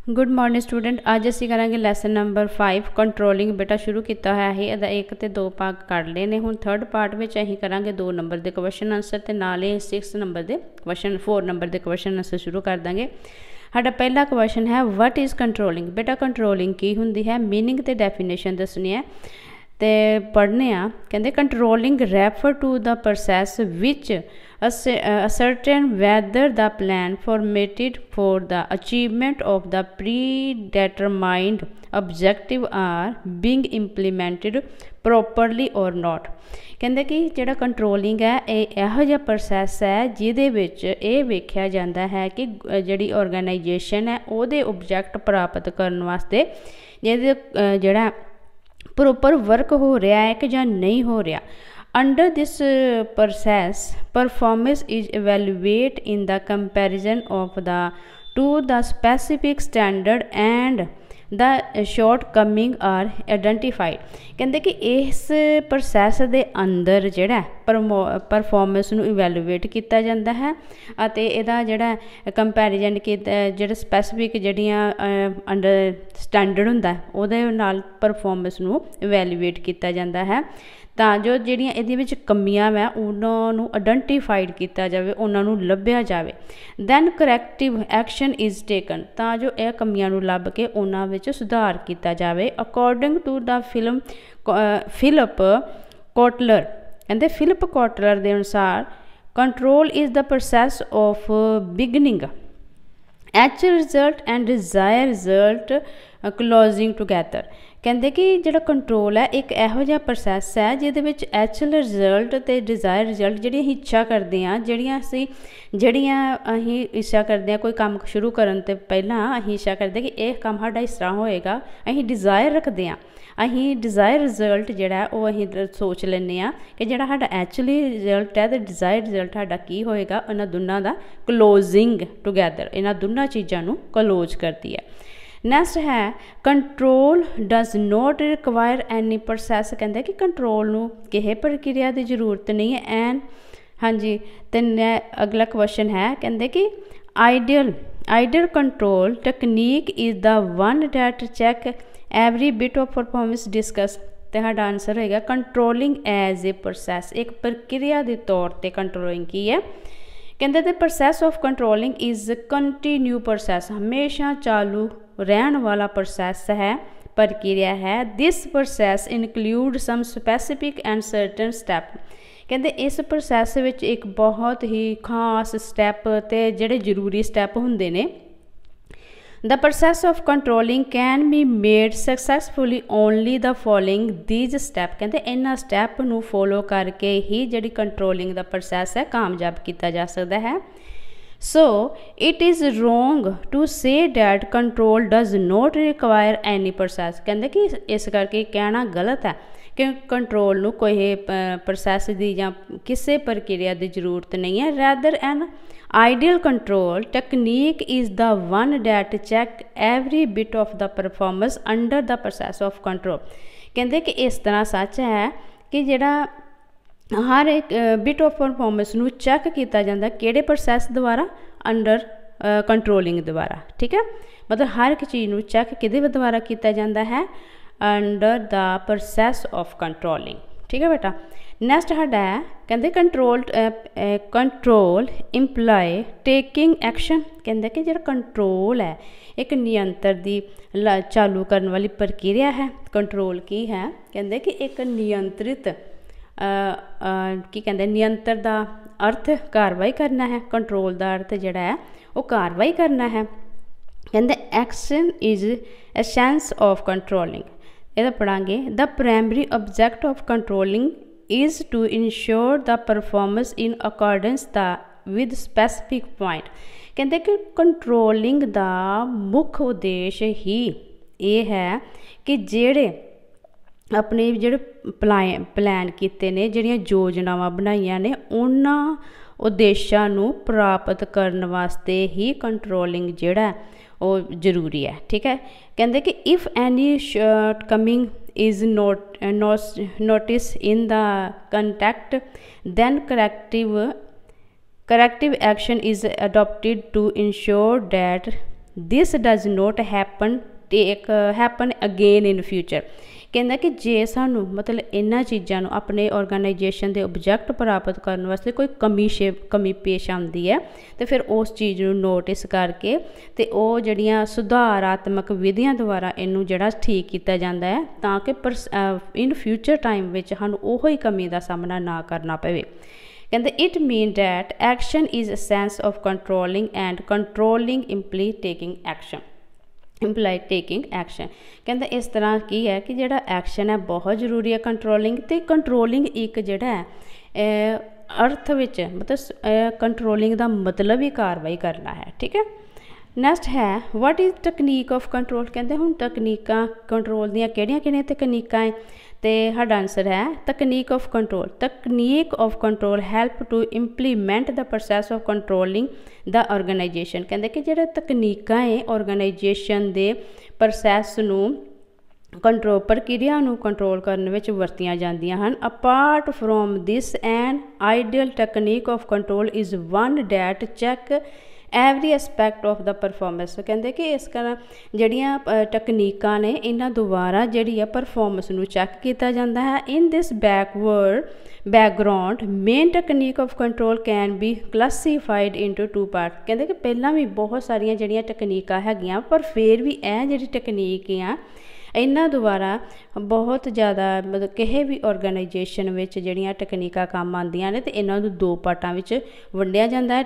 Good morning student. अज असी करांगे lesson number 5 controlling. बेटा शुरू किया होया है, इहदा 1 ते 2 भाग कर ले ने। हुण थर्ड पार्ट में असीं करांगे 2 नंबर के क्वेश्चन आंसर ते नाल ही 6 नंबर के क्वेश्चन 4 नंबर के क्वेश्चन आंसर शुरू कर देंगे। साडा पहला क्वेश्चन है वट इज़ कंट्रोलिंग। बेटा कंट्रोलिंग की हुंदी है, मीनिंग ते डेफिनेशन दसनी है ते पढ़ने आ। कहते controlling refer to the process which ascertain whether the plan formatted for the achievement of the predetermined objective are being implemented properly or not। कहते कि जिहड़ा कंट्रोलिंग है इहो जिहा प्रोसैस है जिहदे विच ये वेख्या जाता है कि जिहड़ी ऑर्गेनाइजेशन है उहदे ऑब्जैक्ट प्राप्त करने वास्ते जिहड़ा प्रॉपर वर्क हो रहा है कि जां नहीं हो रहा। Under this process, performance is evaluated in the comparison of the to the specific standard and the shortcoming are identified। कहते कि इस प्रोसैस के अंदर जिहड़ा परफॉर्मेंस नूं इवैल्यूएट किया जाता है अते इहदा जिहड़ा कंपैरिजन जिहड़ा स्पैसिफिक जिहड़ियां अंडर स्टैंडर्ड हुंदा उहदे नाल परफॉर्मेंस नूं इवैल्यूएट किया जाता है तां जो जिहड़ियां इहदे विच कमियां वै उन्हां नूं आइडेंटिफाइड किया जाए, उन्हां नूं लभ्या जाए। दैन करैक्टिव एक्शन इज़ टेकन तां जो यह कमियां नूं लभ के उन्हां विच सुधार किया जाए। According to the Philip Kotler. कहते फिलिप कोटलर के अनुसार control is the process of bringing actual result and desire result closing together. कहते कि जिहड़ा कंट्रोल है एक इहो जिहा प्रोसैस है जिहदे विच एक्चुअल रिजल्ट ते डिजायर रिजल्ट जिहड़ी असीं इच्छा करते हैं जिहड़ियां असीं इच्छा करते हैं कोई काम शुरू करन ते पहलां असीं इच्छा करते कि यह काम साडा इस तरह होएगा, असीं डिजायर रखते हैं, असीं डिजायर रिजल्ट जिहड़ा है वो असीं सोच लैंदे आ कि जिहड़ा साडा एक्चुअली रिजल्ट है ते डिजायर रिजल्ट साडा की होएगा। इन्हां दोनों दा क्लोजिंग टुगैदर, इन्हां दोनों चीज़ां नूं क्लोज करती है। नैक्सट है control does not require any process. कहते कि कंट्रोल नूं किसी प्रक्रिया की जरूरत नहीं है एंड हाँ जी। तो अगला क्वेश्चन है कहते कि ideal control technique is the one that check every bit of performance discuss. तो साडा आंसर होएगा कंट्रोलिंग एज ए प्रोसैस, एक प्रक्रिया के तौर पर कंट्रोलिंग की है। कहते the process of controlling is continue process, हमेशा चालू रहन वाला प्रोसैस है, प्रक्रिया है। This process include some specific and certain step. कहते इस प्रोसैस विच एक बहुत ही खास स्टैप ते जिहड़े जरूरी स्टैप हुंदे ने। The process of controlling can be made successfully only the following these step. कहते इन्हां स्टैप नूं फॉलो करके ही जिहड़ी कंट्रोलिंग दा प्रोसैस है कामयाब किया जा सकता है। So it is wrong to say that control does not require any process. कहते कि इस करके कहना गलत है कि कंट्रोल नूं कोई प्रोसैस की जां किसी प्रक्रिया की जरूरत नहीं है। Rather an ideal control technique is the one that check every bit of the performance under the process of control. कहते कि इस तरह सच है कि जिहड़ा हर एक बिट ऑफ परफॉर्मेंस नूं चैक किया जाता किहड़े प्रोसैस द्वारा, अंडर कंट्रोलिंग द्वारा। ठीक है, मतलब हर एक चीज़ नूं चैक किहदे द्वारा किया जाता है, under the process of controlling. ठीक है बेटा। नैक्सट साडा है कहते कंट्रोल इंप्लाय टेकिंग एक्शन। कहते कि जिहड़ा कंट्रोल है एक नियंत्रण की चालू करने वाली प्रक्रिया है। कंट्रोल की है कहते कि एक नियंत्रित की कहते नियंत्रण का अर्थ कार्रवाई करना है, कंट्रोल का अर्थ जिहड़ा है वो कार्रवाई करना है। कहते action is essence of controlling. यह पढ़ांगे the primary object of controlling is to ensure the performance in accordance the with specific point. कहते कि कंट्रोलिंग का मुख्य उद्देश्य ही ये है कि जेड़े अपने जिहड़े प्लान किए ने, जिहड़ियां योजनावां बनाईयां ने, उन्हां उद्देशां नूं प्राप्त करने वास्ते ही कंट्रोलिंग जिहड़ा वो जरूरी है। ठीक है, कहते कि if any shortcoming is notice in the context then corrective action is adopted to ensure that this does not happen again in future. कहता कि जे सानू मतलब इन्हां चीज़ों नू अपने ऑर्गेनाइजेशन के ऑब्जेक्ट प्राप्त करने वास्ते कोई कमी पेश आती है तो फिर उस चीज़ नू नोटिस करके ते ओह जड़ियां सुधारात्मक विधियां द्वारा इनू जड़ा ठीक किया जाता है ताकि इन फ्यूचर टाइम में सानू उही कमी का सामना ना करना पवे। कहते it mean that action is a sense of controlling and controlling imply taking action. कहते इस तरह की है कि जोड़ा एक्शन है बहुत जरूरी है कंट्रोलिंग, तो कंट्रोलिंग एक जोड़ा है अर्थ विच मतलब कंट्रोलिंग का मतलब ही कार्रवाई करना है। ठीक है, नैक्सट है what is technique of control. कहते हुण तकनीकां कंट्रोल दियां किहड़ियां तकनीकां है, तो साडा आंसर है तकनीक ऑफ कंट्रोल। तकनीक of control help to implement the process of controlling the organisation. कहते कि जो तकनीकां है ऑर्गेनाइजेशन के प्रोसैस नू कंट्रोल प्रक्रिया नू कंट्रोल करने में वरतियां जांदियां हन। Apart from this an ideal technique of control is one that check every aspect of the performance. कहते कि इस कारण जड़ियाँ तकनीकां ने इन्हां द्वारा जड़ी परफॉर्मेंस नू चैक किया जाता है। In this background main technique of control can be classified into two part. कहते कि पहला भी बहुत सारिया जड़ियाँ तकनीकां हैगियां पर फिर भी यह जी तकनीक आ इन्हां द्वारा बहुत ज़्यादा मतलब किसी भी ऑर्गेनाइजेशन में जड़ियाँ तकनीकां काम आंदियां ने, तो इन्हां नूं दो पार्टां विच वंडिया जांदा है,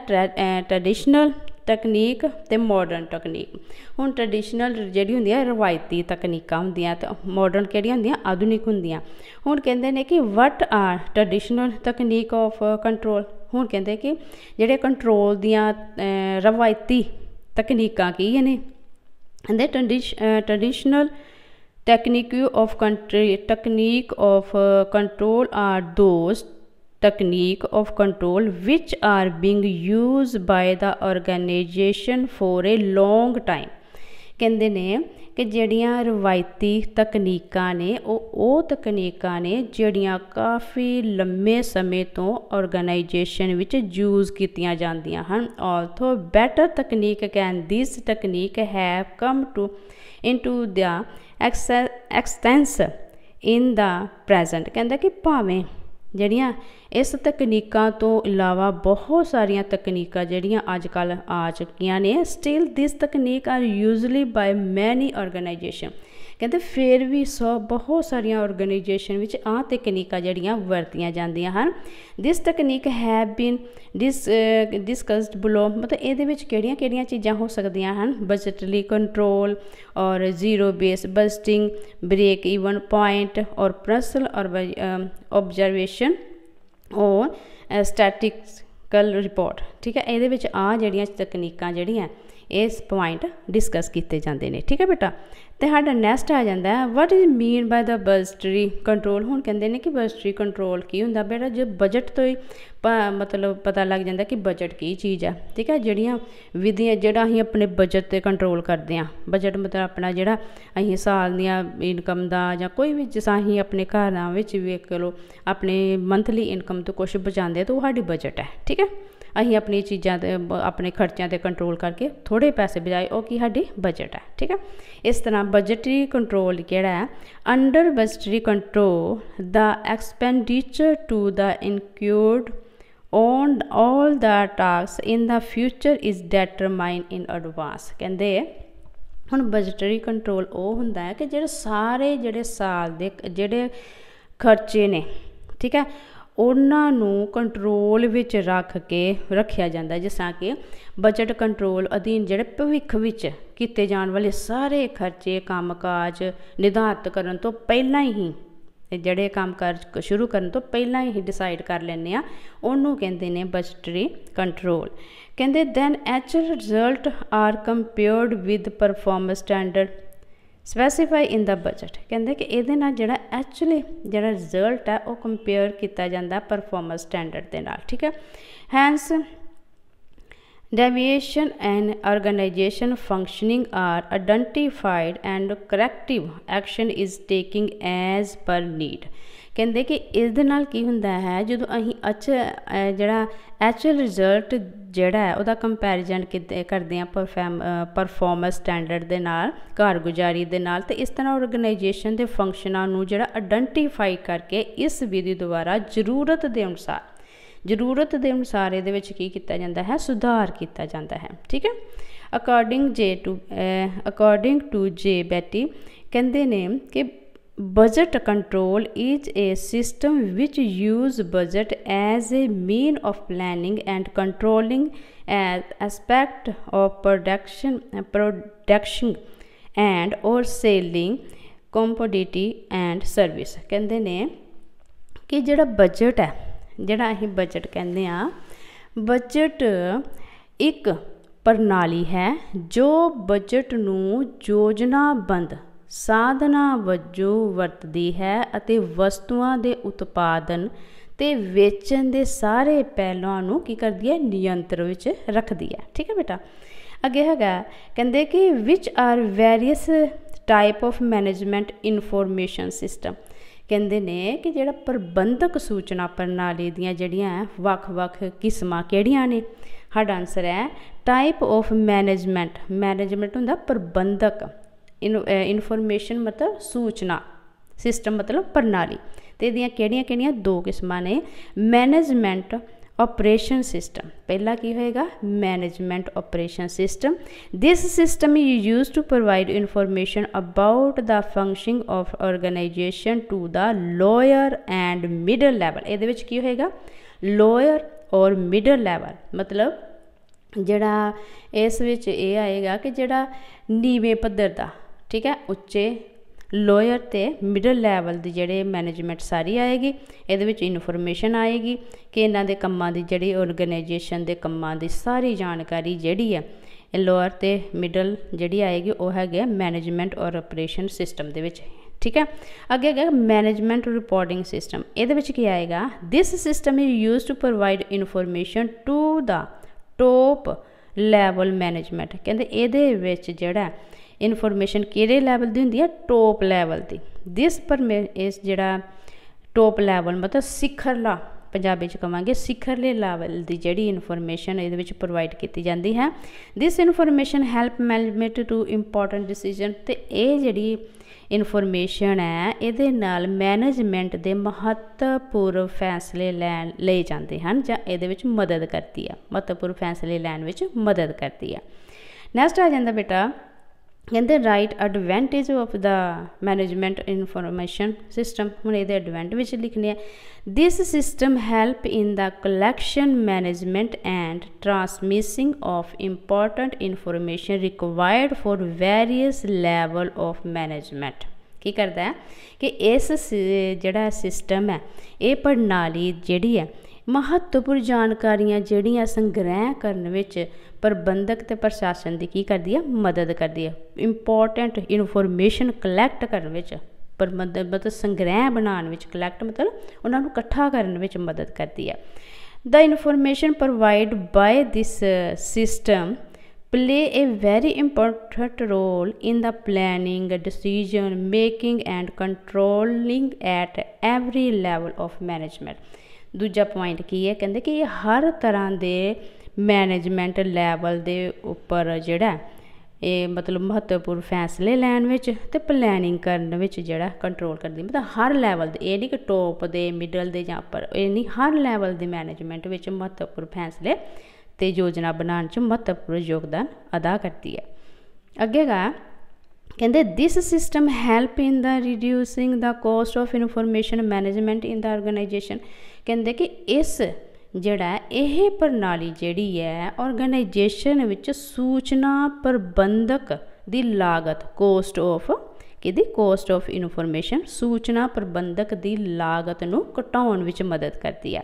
ट्रैडिशनल तकनीक ते मॉडर्न तकनीक। हुण ट्रैडिशनल जिहड़ी हुंदी है रवायती तकनीकां हुंदियां ते मॉडर्न किहड़ियां हुंदियां आधुनिक हुंदियां। हुण कहंदे ने कि वट आर ट्रैडिशनल तकनीक ऑफ कंट्रोल। हुण कहंदे कि जिहड़े कंट्रोल दियां रवायती तकनीकां की ने, कहंदे traditional technique of control are those technique of control which are being used by the organization for a long time। कहते ने कि जड़ियाँ रवायती तकनीकां ने वो तकनीकां ने जड़ियाँ काफ़ी लंबे समय तो ऑर्गेनाइजेशन विच यूज़ कीतियां जांदियां हन। ऑल्थो बैटर तकनीक कैन दिस तकनीक have come to into the existence in the present. कहता कि भावें जड़ियाँ इस तकनीकां तो इलावा बहुत सारिया तकनीकां जड़ियाँ अजकल आ चुकियां ने, स्टिल दिस तकनीक are usually by many organisation. कहते फिर भी बहुत सारिया ऑर्गेनाइजेशन विच आ तकनीकां जड़ियाँ वरतियां जांदियां हन। दिस तकनीक हैव बीन डिस्कस्ड बिलो। मतलब ये विच किहड़ियां चीज़ां हो सकदियां हन, बजटरी कंट्रोल और zero base budgeting, break even point और पर्सनल ऑब्जर्वेशन और स्टैटिस्टिकल रिपोर्ट। ठीक है, ये आ जड़ियाँ तकनीकां जड़ियाँ इस पॉइंट डिस्कस किए जाते हैं। ठीक है बेटा, तो साडा नैक्सट आ जाता है what is mean by the budgetary control. हुण कहते हैं कि बजटरी कंट्रोल की हुंदा बेटा, जो बजट तो ही मतलब पता लग जाता कि बजट की चीज़ है। ठीक है, जड़ियाँ विधियां जोड़ा असीं अपने बजट ते कंट्रोल करते हैं, बजट मतलब अपना जोड़ा असीं साल दियां इनकम का या कोई भी जिस असीं अपने घरां विच वेख लो अपने मंथली इनकम तो कुछ बचाते तो साडी बजट है। ठीक है, असीं अपनी चीज़ां ते अपने खर्चों ते कंट्रोल करके थोड़े पैसे बचाए वो की साडी बजट है। ठीक है, इस तरह बजटरी कंट्रोल किहड़ा है, under budgetary control the expenditure to the include on all the task in the future is determine in advance. कहते हुण बजटरी कंट्रोल वो हुंदा है कि जेह्ड़े सारे जेह्ड़े साल दे जेह्ड़े खर्चे ने, ठीक है, उन्हां नूं कंट्रोल विच रख के रखिया जाता है। जिस तरह कि बजट कंट्रोल अधीन जिहड़े भविख विच कीते जाण वाले सारे खर्चे काम काज निर्धारित करन तो पहलां ही जिहड़े काम काज शुरू करन तो पहलां ही डिसाइड कर लैंदे आ, उहनूं कहंदे ने बजटरी कंट्रोल। कहंदे then actual result are compared with performance standard specify in the budget. कहते कि ये जोड़ा एक्चुअली जोड़ा रिजल्ट है वह कंपेयर किया जाता है परफॉर्मेंस स्टैंडर्ड के नाल। ठीक है, hence deviation and organisation functioning are identified and corrective action is taking as per need. कहते कि इस दे नाल की हुंदा है, जो असीं जोड़ा एक्चुअल रिजल्ट ਜਿਹੜਾ ਹੈ ਉਹਦਾ ਕੰਪੈਰੀਜ਼ਨ ਕਰਦੇ ਹਾਂ ਪਰਫਾਰਮੈਂਸ ਸਟੈਂਡਰਡ ਦੇ ਨਾਲ, ਕਾਰਗੁਜ਼ਾਰੀ ਦੇ ਨਾਲ, ਤੇ ਇਸ ਤਰ੍ਹਾਂ ਆਰਗੇਨਾਈਜੇਸ਼ਨ ਦੇ ਫੰਕਸ਼ਨਾਂ ਨੂੰ ਜਿਹੜਾ ਆਇਡੈਂਟੀਫਾਈ ਕਰਕੇ ਇਸ ਵਿਧੀ ਦੁਆਰਾ ਜ਼ਰੂਰਤ ਦੇ ਅਨੁਸਾਰ ਇਹਦੇ ਵਿੱਚ ਕੀ ਕੀਤਾ ਜਾਂਦਾ ਹੈ, ਸੁਧਾਰ ਕੀਤਾ ਜਾਂਦਾ ਹੈ। ਠੀਕ ਹੈ। ਅਕੋਰਡਿੰਗ ਟੂ ਜੇ ਬੈਟੀ ਕਹਿੰਦੇ ਨੇ ਕਿ budget control is a system which use budget as a mean of planning and controlling as aspect of production and or selling commodity and service। कहते ने कि जिहड़ा बजट है, जिहड़ा असीं बजट कहते हैं, बजट एक प्रणाली है जो बजट नूं योजनाबंद साधना वजों वरतदी है अते वस्तुआं दे उत्पादन ते वेचण दे सारे पहलुआं नूं की करदी है, नियंत्रण विच रखदी है। ठीक है बेटा। अगे हैगा कहंदे कि which are various type of management information system. कहंदे ने कि जिहड़ा प्रबंधक सूचना प्रणाली दीयां जिहड़ियां वख-वख किस्मां किहड़ियां ने। साडा आंसर है टाइप ऑफ मैनेजमेंट हुंदा प्रबंधक, इनफॉर्मेशन मतलब सूचना, सिस्टम मतलब प्रणाली, तो ये किहड़ियां दो किस्मां ने। मैनेजमेंट ऑपरेशन सिस्टम, पहला की होएगा management operation system. This system is use to provide information about the functioning of organisation to the lower and middle level. ये की होएगा लोअर और मिडल लेवल, मतलब जिहड़ा इस विच ये आएगा कि जिहड़ा नीवें पद्धर दा, ठीक है, उच्चे लोअर ते मिडल लैवल की जिहड़े मैनेजमेंट सारी आएगी। इहदे विच इनफॉर्मेशन आएगी कि इन्हां दे कम्मां दी जिहड़ी ऑर्गेनाइजेशन दे कम्मां दी सारी जानकारी जिहड़ी है लोअर ते मिडल जिहड़ी आएगी वो है मैनेजमेंट और ऑपरेशन सिस्टम दे विच। ठीक है। अगे है मैनेजमेंट रिपोर्टिंग सिस्टम। इहदे विच की आएगा, this system is use to provide information to the top level management. कहते ये जड़ा इनफॉर्मेशन किहड़े लैवल की होंदी है, टॉप लैवल की। दिस पर इस जड़ा टॉप लैवल मतलब सिखरला, पंजाबी च कहांगे सिखरले लैवल की जिहड़ी इनफॉर्मेशन ये प्रोवाइड की जाती है। This information help management two important decision. तो ये जिहड़ी इनफॉर्मेशन है ये नाल मैनेजमेंट के महत्वपूर्ण फैसले ले जाते हैं जां इहदे विच मदद करती है, महत्वपूर्ण फैसले लैण विच मदद करती है। नैक्सट आ जाता बेटा, कहते write advantage of the management information system. हुण इहदे एडवांटेज लिखने हैं। This system help in the collection management and transmitting of important information required for various level of management. की करता है कि इस जिहड़ा सिस्टम है, ये प्रणाली जिहड़ी है महत्वपूर्ण जानकारियां जिहड़ियां संग्रह करने विच प्रबंधक ते प्रशासन की की करती है, मदद करती है। इंपॉर्टेंट इनफॉर्मेशन कलैक्ट करने विच मतलब संग्रह बनाने विच, कलैक्ट मतलब उन्होंने इकट्ठा करने विच मदद करती है। The information provide by this system play a very important role in the planning, decision making and controlling at every level of management. दूजा पॉइंट की है, कहते कि हर तरह के मैनेजमेंट लैवल के उपर जिहड़ा ये मतलब महत्वपूर्ण फैसले लैन विच ते प्लैनिंग करने विच जिहड़ा कंट्रोल करदी, मतलब हर लैवल दे, ये नहीं कि टॉप दे मिडल दे जां उपर, ये नहीं, हर लैवल के मैनेजमेंट विच महत्वपूर्ण फैसले ते योजना बनाने च महत्वपूर्ण योगदान अदा करती है। अगे गा कहते this system help in the reducing the cost of information management in the organisation. कहते कि इस जड़ा यह प्रणाली जिहड़ी है ऑर्गेनाइजेशन विच सूचना प्रबंधक दी लागत, कॉस्ट ऑफ इनफॉर्मेशन, सूचना प्रबंधक दी लागत नूं घटाउण विच मदद करती है।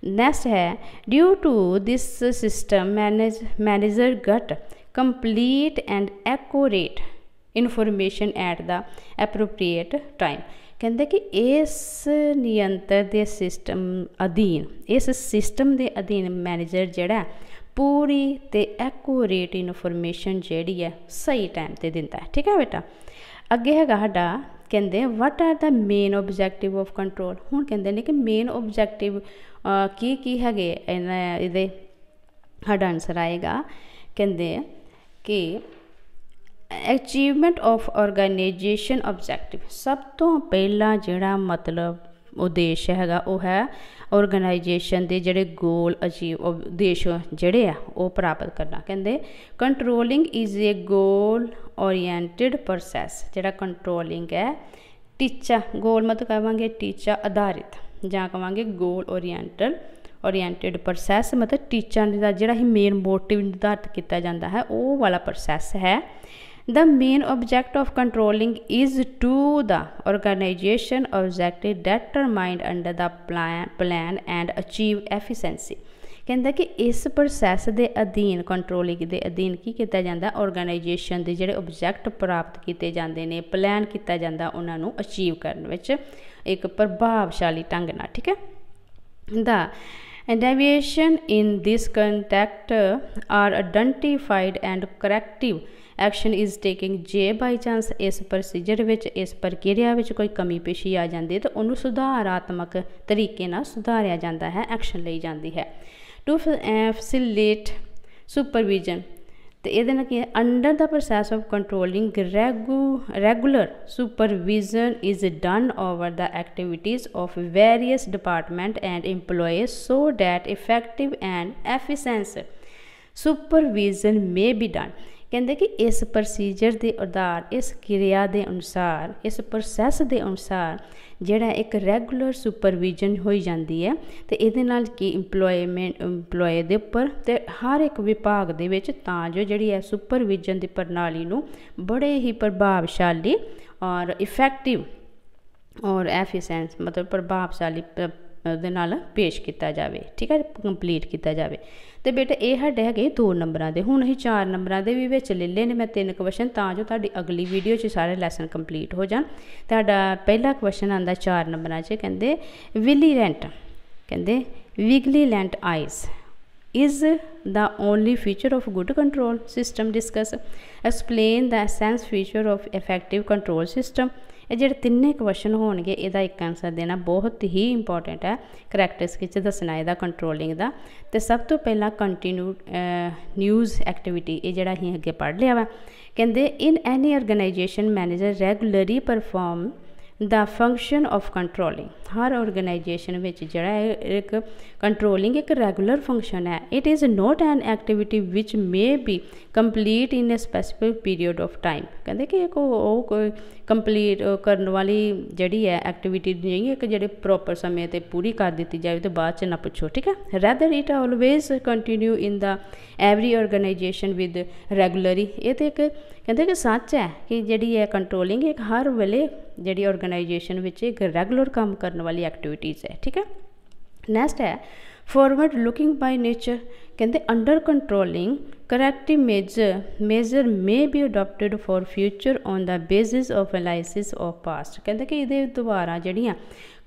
नैक्सट है, due to this system manager get complete and accurate information at the appropriate time. कहते कि इस नियंत्रण के सिस्टम अधीन, इस सिस्टम के अधीन मैनेजर जिहड़ा पूरी ते एक्यूरेट इनफॉर्मेशन जिहड़ी है सही टाइम ते दिंदा है। ठीक है बेटा। अगे है साडा कहते what are the main objective of control. हुण कहते हैं कि मेन ऑब्जैक्टिव की है इहदे साडा आंसर आएगा कहते कि अचीवमेंट ऑफ ऑर्गेनाइजेशन ऑब्जेक्टिव। सब तो पहला जिहड़ा मतलब उद्देश हैगा वो है ऑर्गेनाइजेशन के जिहड़े गोल अचीव उद्देश जिहड़े आ वो प्राप्त करना। कहते controlling is a goal oriented process. जिहड़ा कंट्रोलिंग है टीचा गोल मतलब कहांगे टीचा आधारित जां कहांगे गोल ओरिएंटेड प्रोसैस मतलब टीचा दा जिहड़ा ही मेन मोटिव निर्धारित किया जाता है वो वाला प्रोसैस है। The main object of controlling is to the organization objective determined under the plan and achieve efficiency। कहता कि इस प्रोसैस के अधीन कंट्रोलिंग के अधीन की किया जाता ऑर्गेनाइजेशन के जोड़े ऑब्जैक्ट प्राप्त किए जाते हैं प्लान किया जाता उन्होंने अचीव करने एक प्रभावशाली ढंग नाल। ठीक है the deviation in this context are identified and corrective action is taking. J by chance इस प्रोसीजर विच इस प्रक्रिया विच कोई कमी पेशी आ जाती है तो उन्होंने सुधारात्मक तरीके नाल सुधारिया जाता है एक्शन ली जाती है। टू फैसिलिटेट सुपरविजन तो ये under the process of controlling regular supervision is done over the activities of various department and employees so that effective and efficient supervision may be done. कहते कि इस प्रोसीजर के आधार इस क्रिया के अनुसार इस प्रोसैस के अनुसार जिहड़ा एक रेगुलर सुपरविजन हो जाती है तो ये कि इंपलॉय के उपर तो हर एक विभाग दे विच तां जो जिहड़ी है सुपरविजन की प्रणाली नूं बड़े ही प्रभावशाली और इफेक्टिव और एफिशिएंट मतलब प्रभावशाली पेश किया जाए। ठीक है कंप्लीट किया जाए। तो बेटा ये साढ़े है 2 नंबरों के हुण असीं 4 नंबरों के भी विच ले लेने मैं 3 क्वेश्चन तां जो तुहाडी अगली वीडियो च सारे लैसन कंप्लीट हो जान। तुहाडा पहला क्वेश्चन आंदा 4 नंबरों च कहते विलीलेंट कहते vigilant eyes is the only feature of good control system discuss explain the essence feature of effective control system. ये जो 3 क्वेश्चन होंगे इसका एक आंसर देना बहुत ही इंपॉर्टेंट है करैक्टरिस्टिक्स दसना इसका कंट्रोलिंग का। तो सब तो पहला कंटिन्यू न्यूज़ एक्टिविटी ये जोड़ा अं अगे पढ़ लिया वा। कहते in any organisation manager regularly perform the function of controlling. हर ऑर्गेनाइजेशन में जड़ा एक कंट्रोलिंग एक रेगुलर फंक्शन है। It is not an activity which may be complete in a specific period of time. कहते कि कोई कंप्लीट करने वाली जड़ी है एक्टिविटी नहीं एक जो प्रॉपर समय पर पूरी कर दी जाए तो बाद च ना पूछो। ठीक है rather it always continue in the every organisation with regularly. ये तो एक कहते कि सच है कि जी है कंट्रोलिंग एक हर वेले जी ऑर्गेनाइजेशन में एक रेगुलर काम करने वाली एक्टिविटीज़ है। ठीक है नैक्सट है फॉरवर्ड लुकिंग बाय नेचर। कहते under controlling corrective measure may be adopted for future on the basis of analysis of past. कहते कि ये दोबारा जड़ियाँ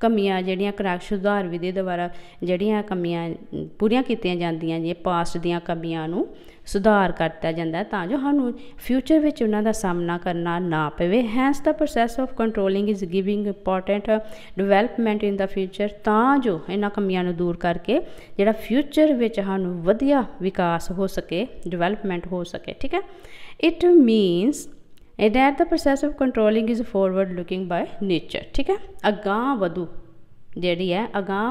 कमियां जड़ियाँ करैक्ट सुधार विधि द्वारा जड़ियाँ कमियां पूरियां कीतियां जांदियां जे पास्ट दियां कमियां नूं सुधार करता जाता है तां जो सानू फ्यूचर में उन्हां दा सामना करना ना पवे। Hence the process of controlling is giving important development in the future तां जो इन्हां कमियां नूं दूर करके जिहड़ा फ्यूचर में सानू वधिया विकास हो सके डिवेलपमेंट हो सके। ठीक है it मीनस that the process of controlling is forward looking by nature. ठीक है अगां वधू जी है अगां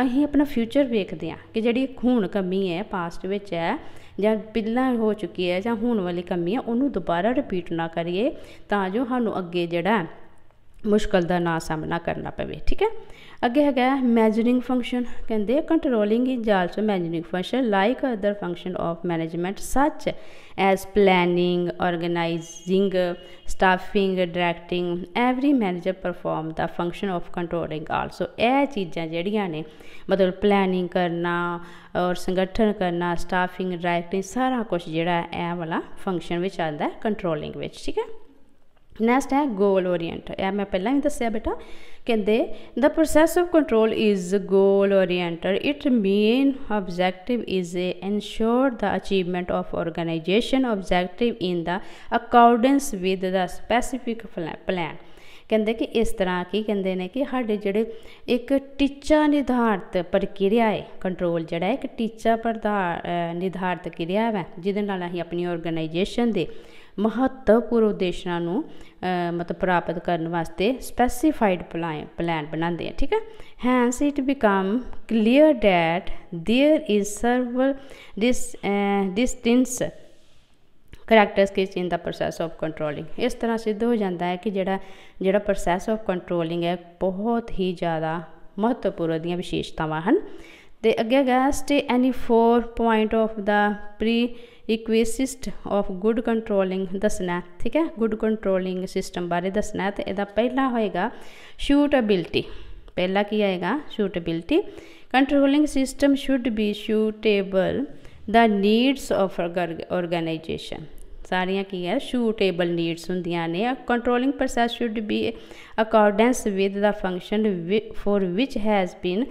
असीं अपना फ्यूचर वेखते हैं कि जी हुण कमी है पास्ट में है ਜਾਂ ਪਹਿਲਾਂ हो चुकी है ਜਾਂ होने वाली कमी है उन्होंने दोबारा रिपीट ना करिए तां जो सानू अगे जिहड़ा मुश्किल का ना सामना करना पवे। ठीक है अगे है मैजरिंग फंक्शन। कहते controlling is also measuring function like other function of management such as planning organising staffing directing every manager perform the function of controlling also. यह चीज़ां जिहड़ियां ने मतलब प्लैनिंग करना और संगठन करना स्टाफिंग डायरैक्टिंग सारा कुछ जिहड़ा है वाला फंक्शन विच आंदा है कंट्रोलिंग विच। ठीक है नैक्सट है गोल ओरिएंट। यह मैं पहला भी दसिया बेटा कहते the process of control is goal oriented it main objective is a ensure the achievement of organisation objective in the accordance with the specific plan. कहते कि इस तरह की कहते हैं कि साढ़े जोड़े एक टीचा निर्धारित प्रक्रिया है कंट्रोल जोड़ा एक टीचा निर्धारित क्रिया है जिहदे नाल असीं अपनी ऑर्गेनाइजेशन के महत्वपूर्ण उद्देश्यों मतलब प्राप्त करने वास्ते स्पैसीफाइड प्लान बनाते हैं। ठीक है, hence it become clear that there is several distinct characteristics in the process of controlling. इस तरह सिद्ध हो जाता है कि जिहड़ा प्रोसैस ऑफ कंट्रोलिंग है बहुत ही ज़्यादा महत्वपूर्ण दी विशेषतावां हैं। तो अगे गैस्ट any 4 point of the prerequisite of good controlling दसना। ठीक है, गुड कंट्रोलिंग सिस्टम बारे दसना। तो यदा पहला होएगा शूटेबिलिटी। पहला की आएगा suitability. Controlling system should be suitable the needs of organisation. सारियां की है शूटेबल नीड्स होंदियां ने। Controlling process should be accordance with the function for which has been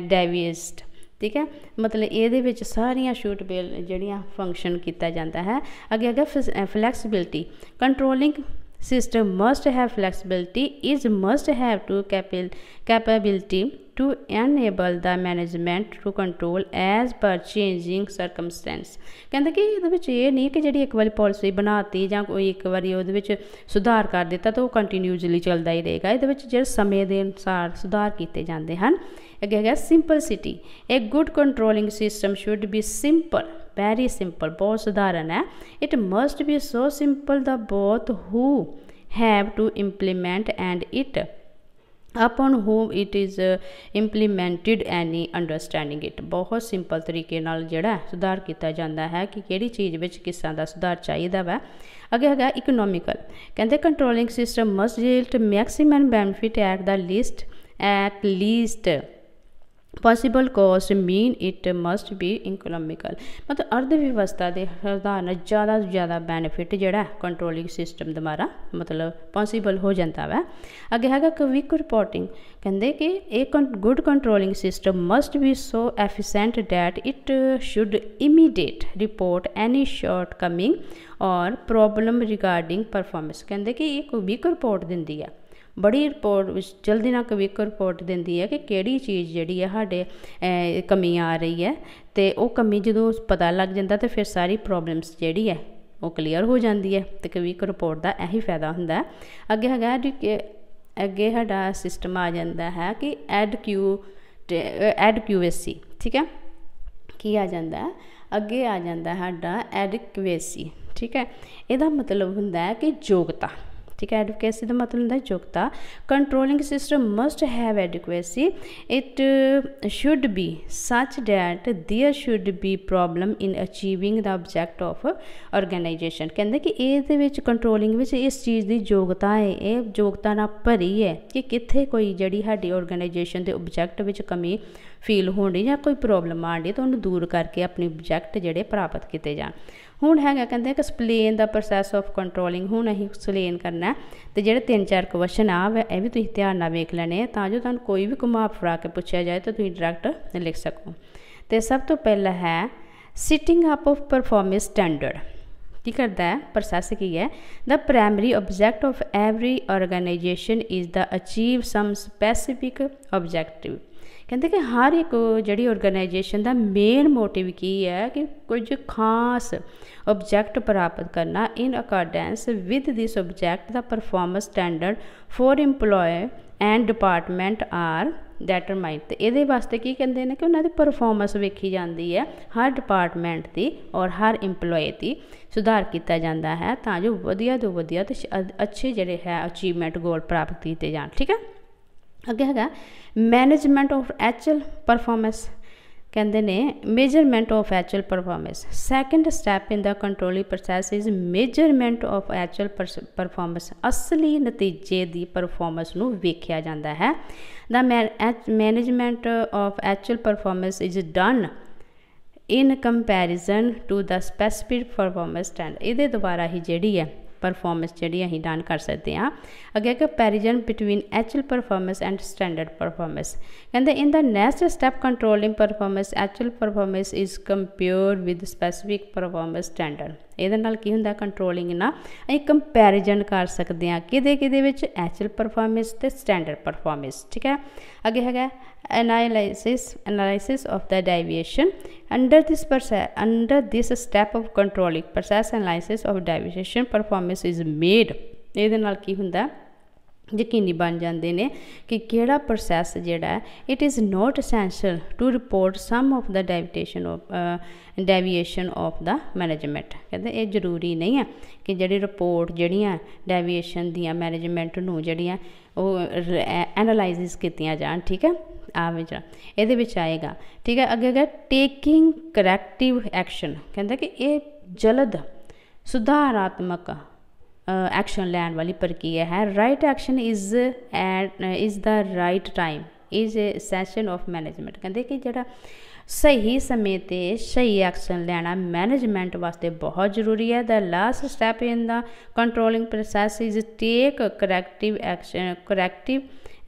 devised. ठीक है, मतलब ये सारिया शूटेबल जड़ियाँ फंक्शन किया जाता है। अगे flexibility. Controlling system must have flexibility is must have to capability to enable the management to control as per changing circumstance। कहते कि ये नहीं कि जी एक बार पॉलिसी बनाती या कोई एक बार वो सुधार कर दिता तो कंटिन्यूसली चलता ही रहेगा। ये जो समय के अनुसार सुधार किए जाते हैं। अगे है simplicity. A good controlling system should be simple, very simple, बहुत साधारण है। It must be so simple the both who have to implement and it upon whom it is implemented any understanding it। बहुत simple तरीके नाल जिहड़ा सुधार किया जाता है कि किहड़ी चीज़ विच किस तरह का सुधार चाहिए वै। अगे है इकोनॉमिकल। कहते controlling system must yield maximum benefit at least possible cost mean it must B economical. मतलब अर्थव्यवस्था के साधारण ज़्यादा से ज़्यादा बेनिफिट जोड़ा कंट्रोलिंग सिस्टम द्वारा मतलब पॉसिबल हो जाता है। अगे है क्विक रिपोर्टिंग। कहते कि एक good controlling system must be so efficient that it should immediate report any short coming और प्रॉब्लम रिगार्डिंग परफॉर्मेंस। कहते कि ये क्विक रिपोर्ट दिंदी है, बड़ी रिपोर्ट जल्दी ना क्विक रिपोर्ट देती है कि किहड़ी चीज़ जी है साढ़े कमी आ रही है। तो वह कमी जो पता लग जाता तो फिर सारी प्रॉब्लम्स जी है वो क्लीयर हो जाती है। तो क्विक रिपोर्ट का यही फायदा होंदा है। अगे है अगे साडा सिस्टम आ जाता है कि एडक्यूएसी। ठीक है, की आ जाता है अगे आ जाता है साडा एडक्यूएसी। ठीक है, यदा मतलब होंदा है कि योग्यता। ठीक है, एडवोकेसी का मतलब होता है योग्यता। Controlling system must have advocacy. It should be such that there should be problem in achieving the object of organisation. कहते कि ये कंट्रोलिंग इस चीज़ की योग्यता है, ये योग्यता ना भरी है कि कित्थे कोई जी साडी ऑर्गेनाइजेशन के ऑब्जेक्ट में कमी फील होनी या कोई प्रॉब्लम आ रही तो उन्हें दूर करके अपने ऑब्जेक्ट जोड़े प्राप्त किए जाए। हुण है कहते कि explain the process of controlling. हुण असीं एक्सप्लेन करना तो जो 3-4 क्वेश्चन आ यह भी तुसीं ध्यान नाल वेख लैणे तां जो तुहानूं कोई भी घुमा फिरा के पूछा जाए तो तुसीं डायरैक्ट लिख सको। तो सब तो पहला है setting up of performance standard. की करता है प्रोसैस की है the primary object of every organisation is the achieve some specific objective. कहते कि हर एक जी ऑर्गेनाइजेशन का मेन मोटिव की है कि कुछ खास ऑब्जेक्ट प्राप्त करना in accordance with this object the performance standard for employ and department are determined. तो ये वास्ते की कहते हैं कि उन्होंने परफॉर्मेंस वेखी जाती है हर डिपार्टमेंट की और हर इंप्लॉय की सुधार किया जाता है तां जो वधिया तो वधिया तो अच्छे जोड़े है अचीवमेंट गोल प्राप्त किए जान। ठीक है, अगे है मैनेजमेंट ऑफ एक्चुअल परफॉर्मेंस। कहते ने measurement of actual performance. Second step in the controlling process is measurement of actual performance. असली नतीजे की परफॉर्मेंस नूं वेख्या जाता है। The management of actual performance is done in comparison to the specific performance standard. ये दोबारा ही जी है परफॉर्मेंस जी अं डन कर सकते हैं। अगे comparison between actual performance and standard performance. कहते in the next step controlling performance actual performance is compare with specific performance standard. ਇਹਦੇ ਨਾਲ ਕੀ ਹੁੰਦਾ ਕੰਟਰੋਲਿੰਗ ਨਾਲ ਅਸੀਂ ਕੰਪੈਰੀਜ਼ਨ ਕਰ ਸਕਦੇ ਹਾਂ ਕਿਹਦੇ ਵਿੱਚ ਐਕਚੁਅਲ ਪਰਫਾਰਮੈਂਸ ਤੇ ਸਟੈਂਡਰਡ ਪਰਫਾਰਮੈਂਸ। ਠੀਕ ਹੈ, ਅੱਗੇ ਹੈਗਾ analysis of the deviation under this step of controlling process analysis of deviation performance is made। ਇਹਦੇ ਨਾਲ ਕੀ ਹੁੰਦਾ ਯਕੀਨੀ ਬਣ ਜਾਂਦੇ ਨੇ ਕਿ ਕਿਹੜਾ ਪ੍ਰੋਸੈਸ ਜਿਹੜਾ ਹੈ it is not essential to report some of the deviation of the management. ਕਹਿੰਦੇ ਇਹ ਜ਼ਰੂਰੀ ਨਹੀਂ ਹੈ ਕਿ ਜਿਹੜੀ ਰਿਪੋਰਟ ਜਿਹੜੀਆਂ ਡੈਵੀਏਸ਼ਨ ਦੀਆਂ ਮੈਨੇਜਮੈਂਟ ਨੂੰ ਜਿਹੜੀਆਂ ਉਹ ਐਨਾਲਾਈਸਿਸ ਕੀਤੀਆਂ ਜਾਣ। ਠੀਕ ਹੈ, ਇਹਦੇ ਵਿੱਚ ਆਏਗਾ। ਠੀਕ ਹੈ, ਅੱਗੇ ਹੈਗਾ ਟੇਕਿੰਗ ਕਰੈਕਟਿਵ ਐਕਸ਼ਨ। ਕਹਿੰਦਾ ਕਿ ਇਹ ਜਲਦ ਸੁਧਾਰਾਤਮਕ एक्शन लैन वाली प्रक्रिया है। Right action is the right time is essential of management. कहते कि जो सही समय ते सही एक्शन लेना मैनेजमेंट वास्ते बहुत जरूरी है। The last step in the controlling process is take corrective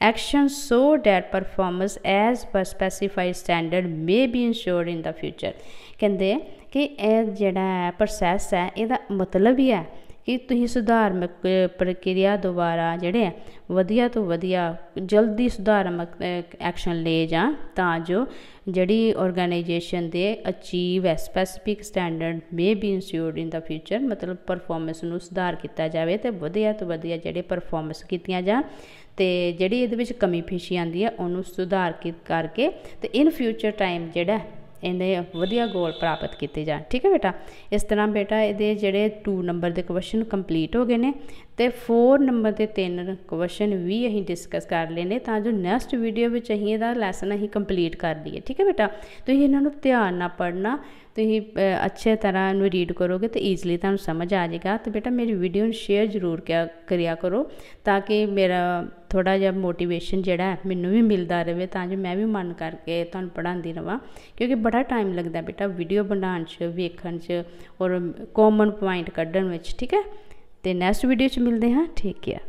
action so that performance as per specified standard may be ensured in the future। कहते कि यह जिहड़ा प्रोसैस है इहदा मतलब ही है कि तुसीं सुधारात्मक प्रक्रिया दुबारा जिहड़े वधिया तो वधिया जल्दी सुधारात्मक एक्शन ले जान तां जो जिहड़ी ऑर्गेनाइजेशन दे अचीव है specific standard may be insured in the future. मतलब परफॉर्मेंस नूं सुधार किया जाए तो वधिया तो वधिया जिहड़े परफॉर्मेंस कीतियां जान ते जिहड़ी इहदे विच कमी पेशी आंदी है उहनूं सुधार करके ते इन फ्यूचर टाइम जिहड़ा इन्हें वधिया गोल प्राप्त किए जाए। ठीक है बेटा, इस तरह बेटा ये जोड़े 2 नंबर के क्वेश्चन कंप्लीट हो गए हैं तो 4 नंबर के 3 क्वेश्चन भी अं डिस्कस कर लेने तो जो नैक्सट वीडियो में अं यदा लैसन अं कंप्लीट कर लीए। ठीक है बेटा, तो इन्होंने ध्यान ना पढ़ना, तो अच्छे तरह रीड करोगे तो ईजली तुहानूं समझ आ जाएगा। तो बेटा मेरी वीडियो शेयर जरूर करिया करो ताकि मेरा थोड़ा जिहा मोटिवेशन जिहड़ा मैनूं भी मिलता रहे तां जो मैं भी मन करके तुहानूं पढ़ाती रहां, क्योंकि बड़ा टाइम लगता बेटा वीडियो बनाने च वेखण च और कॉमन पॉइंट कड्ढण विच। ठीक है, तो नैक्सट वीडियो च मिलते हैं। ठीक है।